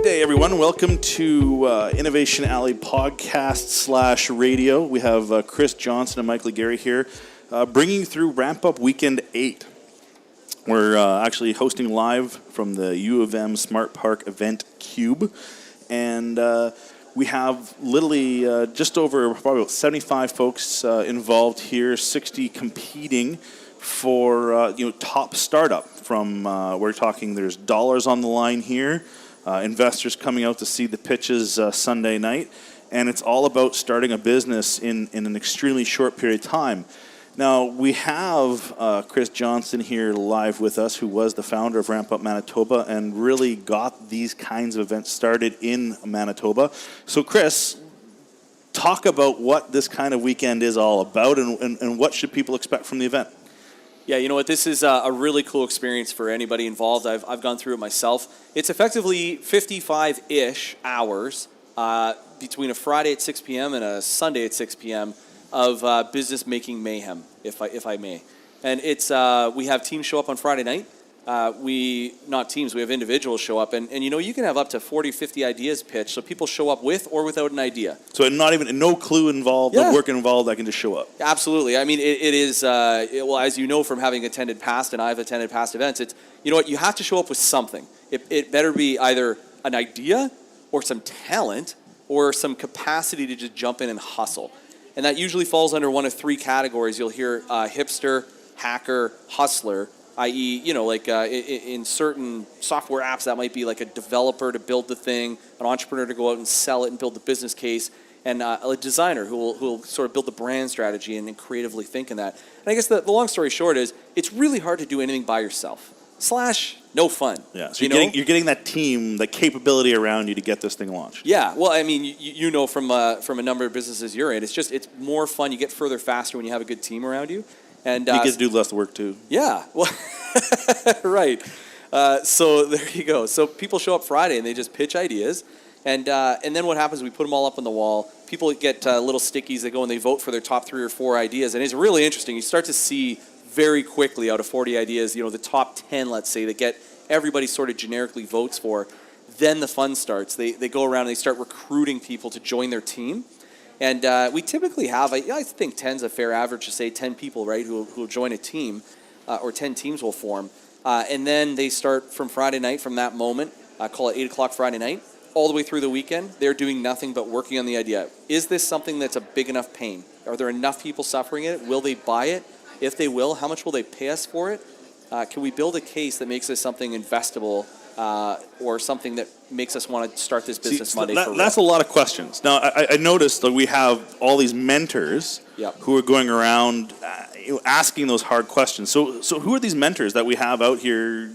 Good day, everyone. Welcome to Innovation Alley podcast / radio. We have Chris Johnson and Mike Legary here, bringing you through Ramp Up Weekend 8. We're actually hosting live from the U of M Smart Park Event Cube, and we have literally just over probably about 75 folks involved here, 60 competing for top startup. From we're talking, there's dollars on the line here. Investors coming out to see the pitches Sunday night, and it's all about starting a business in an extremely short period of time. Now, we have Chris Johnson here live with us, who was the founder of Ramp Up Manitoba and really got these kinds of events started in Manitoba. So, Chris, talk about what this kind of weekend is all about and what should people expect from the event? Yeah, you know what? This is a really cool experience for anybody involved. I've gone through it myself. It's effectively 55-ish hours between a Friday at 6 p.m. and a Sunday at 6 p.m. of business-making mayhem, if I may. And it's we have teams show up on Friday night. We have individuals show up. And you can have up to 40, 50 ideas pitched, so people show up with or without an idea. So no clue involved, no work involved, I can just show up. Absolutely. I mean, it is, as you know from having attended past, and I've attended past events, it's, you have to show up with something. It better be either an idea or some talent or some capacity to just jump in and hustle. And that usually falls under one of three categories. You'll hear hipster, hacker, hustler, i.e., in certain software apps, that might be like a developer to build the thing, an entrepreneur to go out and sell it and build the business case, and a designer who will sort of build the brand strategy and creatively think in that. And I guess the long story short is it's really hard to do anything by yourself. / no fun. Yeah, so you're getting that team, that capability around you to get this thing launched. Yeah, well, I mean, you know from a number of businesses you're in, it's more fun. You get further faster when you have a good team around you. And you get to do less work too. Yeah, well, right. So there you go. So people show up Friday and they just pitch ideas, and then what happens? We put them all up on the wall. People get little stickies. They go and they vote for their top 3 or 4 ideas, and it's really interesting. You start to see very quickly out of 40 ideas, the top 10, let's say, that get everybody sort of generically votes for. Then the fun starts. They go around and they start recruiting people to join their team. And we typically have, I think 10's a fair average to say 10 people, right, who will join a team, or 10 teams will form. And then they start from Friday night, from that moment, call it 8 o'clock Friday night, all the way through the weekend. They're doing nothing but working on the idea. Is this something that's a big enough pain? Are there enough people suffering it? Will they buy it? If they will, how much will they pay us for it? Can we build a case that makes this something investable, or something that makes us want to start this business Monday for real? That's a lot of questions. Now, I noticed that we have all these mentors who are going around asking those hard questions. So who are these mentors that we have out here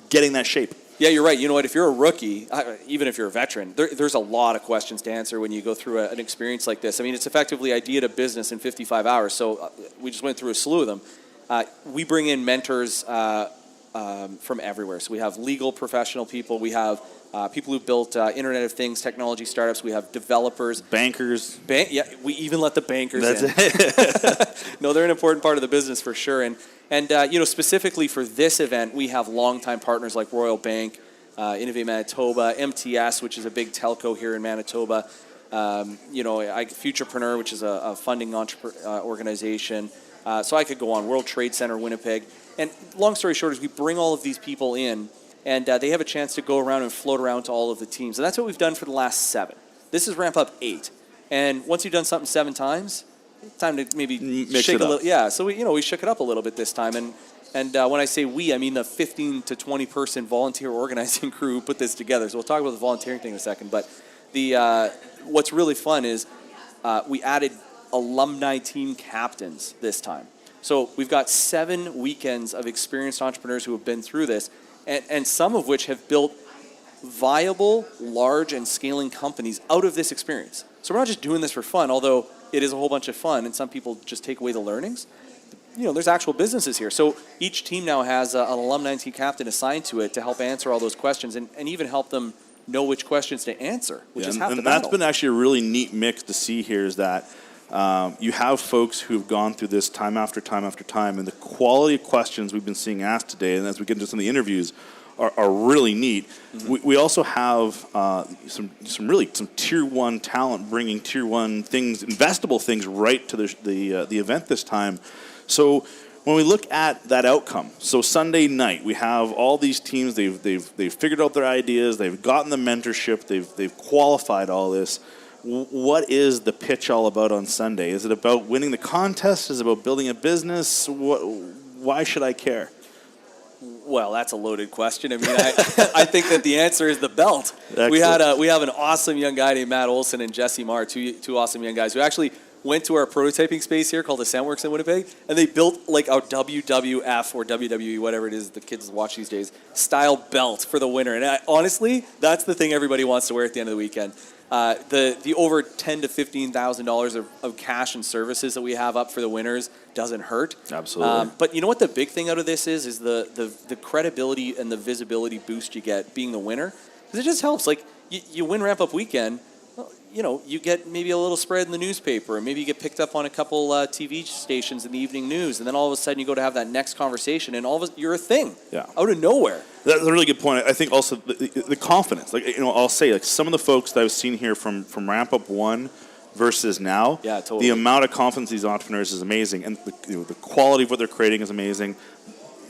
getting that shape? Yeah, you're right. You know what? If you're a rookie, even if you're a veteran, there's a lot of questions to answer when you go through an experience like this. I mean, it's effectively idea to business in 55 hours. So we just went through a slew of them. We bring in mentors from everywhere. So we have legal professional people. We have people who built Internet of Things, technology startups. We have developers. Bankers. We even let the bankers in. That's it. No, they're an important part of the business for sure. And specifically for this event, we have longtime partners like Royal Bank, Innovate Manitoba, MTS, which is a big telco here in Manitoba, Futurepreneur, which is a funding organization. So I could go on, World Trade Center, Winnipeg. And long story short is we bring all of these people in, and they have a chance to go around and float around to all of the teams. And that's what we've done for the last 7. This is Ramp Up 8. And once you've done something 7 times, it's time to maybe shake a little. Yeah, so we shook it up a little bit this time. And when I say we, I mean the 15 to 20 person volunteer organizing crew who put this together. So we'll talk about the volunteering thing in a second. But what's really fun is we added alumni team captains this time. So we've got 7 weekends of experienced entrepreneurs who have been through this, and some of which have built viable, large, and scaling companies out of this experience. So we're not just doing this for fun, although it is a whole bunch of fun, and some people just take away the learnings. There's actual businesses here. So each team now has an alumni team captain assigned to it to help answer all those questions and even help them know which questions to answer, which is half the battle. And that's been actually a really neat mix to see here is that you have folks who've gone through this time after time after time, and the quality of questions we've been seeing asked today, and as we get into some of the interviews, are really neat. We also have some tier one talent bringing tier one things, investable things, right to the event this time. So when we look at that outcome, so Sunday night we have all these teams. They've figured out their ideas. They've gotten the mentorship. They've qualified all this. What is the pitch all about on Sunday? Is it about winning the contest? Is it about building a business? Why should I care? Well, that's a loaded question. I mean, I think that the answer is the belt. Excellent. We have an awesome young guy named Matt Olson and Jesse Marr, two awesome young guys who actually went to our prototyping space here called the Soundworks in Winnipeg, and they built like our WWF or WWE, whatever it is the kids watch these days, style belt for the winner. And honestly, that's the thing everybody wants to wear at the end of the weekend. The over $10,000 to $15,000 of cash and services that we have up for the winners doesn't hurt. Absolutely. But you know what the big thing out of this is the credibility and the visibility boost you get being the winner. Because it just helps. Like you win Ramp Up Weekend, well, you know, you get maybe a little spread in the newspaper, and maybe you get picked up on a couple TV stations in the evening news, and then all of a sudden you go to have that next conversation, and all of you're a thing. Yeah. Out of nowhere. That's a really good point. I think also the confidence. Like, you know, I'll say, like, some of the folks that I've seen here from Ramp Up 1 versus now, yeah, totally. The amount of confidence these entrepreneurs is amazing, and the quality of what they're creating is amazing.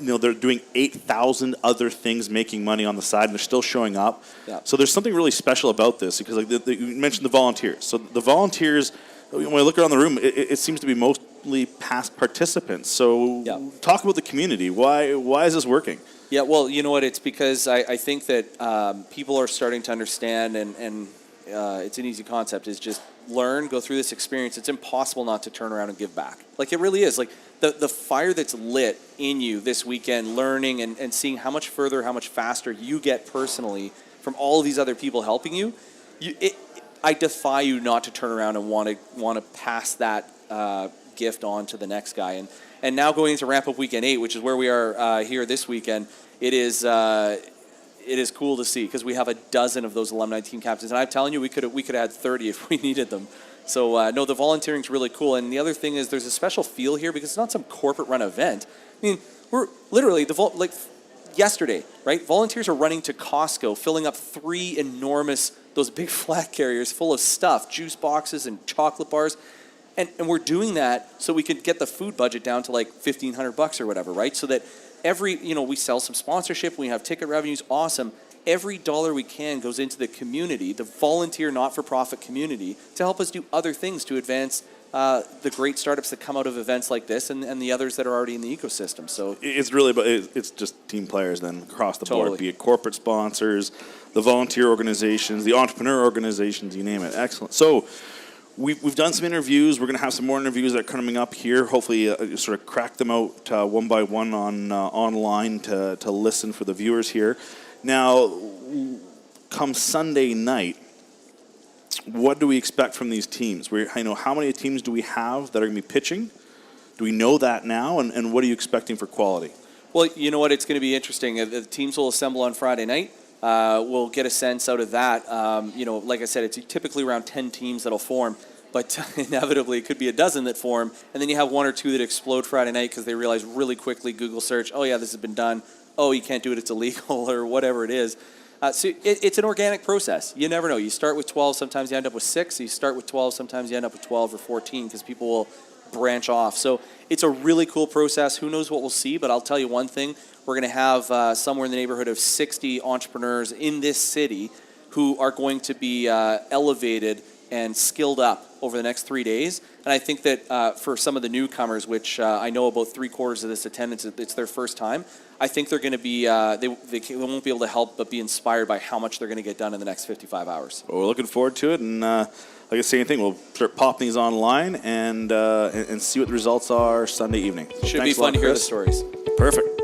You know, they're doing 8,000 other things, making money on the side, and they're still showing up. Yeah. So there's something really special about this, because like you mentioned the volunteers. So the volunteers, when I look around the room, it seems to be mostly past participants. So talk about the community. Why is this working? Yeah, well, you know what? It's because I think that people are starting to understand, and it's an easy concept, is just learn, go through this experience. It's impossible not to turn around and give back. Like, it really is. Like, the fire that's lit in you this weekend, learning and seeing how much further, how much faster you get personally from all of these other people helping you, I defy you not to turn around and want to pass that gift on to the next guy. And now going into Ramp Up Weekend 8, which is where we are here this weekend, it is cool to see, because we have a dozen of those alumni team captains, and I'm telling you, we could have had 30 if we needed them. So no, the volunteering is really cool. And the other thing is, there's a special feel here because it's not some corporate run event. I mean, we're literally like yesterday, right? Volunteers are running to Costco, filling up 3 enormous, those big flat carriers full of stuff, juice boxes and chocolate bars. And we're doing that so we can get the food budget down to like $1,500 or whatever, right? So that we sell some sponsorship, we have ticket revenues, awesome. Every dollar we can goes into the community, the volunteer not-for-profit community, to help us do other things to advance the great startups that come out of events like this, and the others that are already in the ecosystem. So it's really, it's just team players then across the board, be it corporate sponsors, the volunteer organizations, the entrepreneur organizations, you name it. Excellent. So we've done some interviews. We're going to have some more interviews that are coming up here. Hopefully, sort of crack them out one by one online to listen for the viewers here. Now, come Sunday night, what do we expect from these teams? How many teams do we have that are going to be pitching? Do we know that now? And what are you expecting for quality? Well, you know what? It's going to be interesting. The teams will assemble on Friday night. We'll get a sense out of that. Like I said, it's typically around 10 teams that'll form, but inevitably it could be a dozen that form. And then you have 1 or 2 that explode Friday night because they realize really quickly, Google search, oh yeah, this has been done. Oh, you can't do it, it's illegal, or whatever it is. So it's an organic process. You never know. You start with 12, sometimes you end up with 6. You start with 12, sometimes you end up with 12 or 14 because people will branch off. So it's a really cool process. Who knows what we'll see, but I'll tell you one thing. We're going to have somewhere in the neighborhood of 60 entrepreneurs in this city who are going to be elevated and skilled up over the next 3 days. And I think that for some of the newcomers, which I know about 3/4 of this attendance, it's their first time, I think they're going to be, they won't be able to help but be inspired by how much they're going to get done in the next 55 hours. Well, we're looking forward to it, and like I say, anything, we'll start popping these online and see what the results are Sunday evening. Should be fun to hear the stories. Perfect.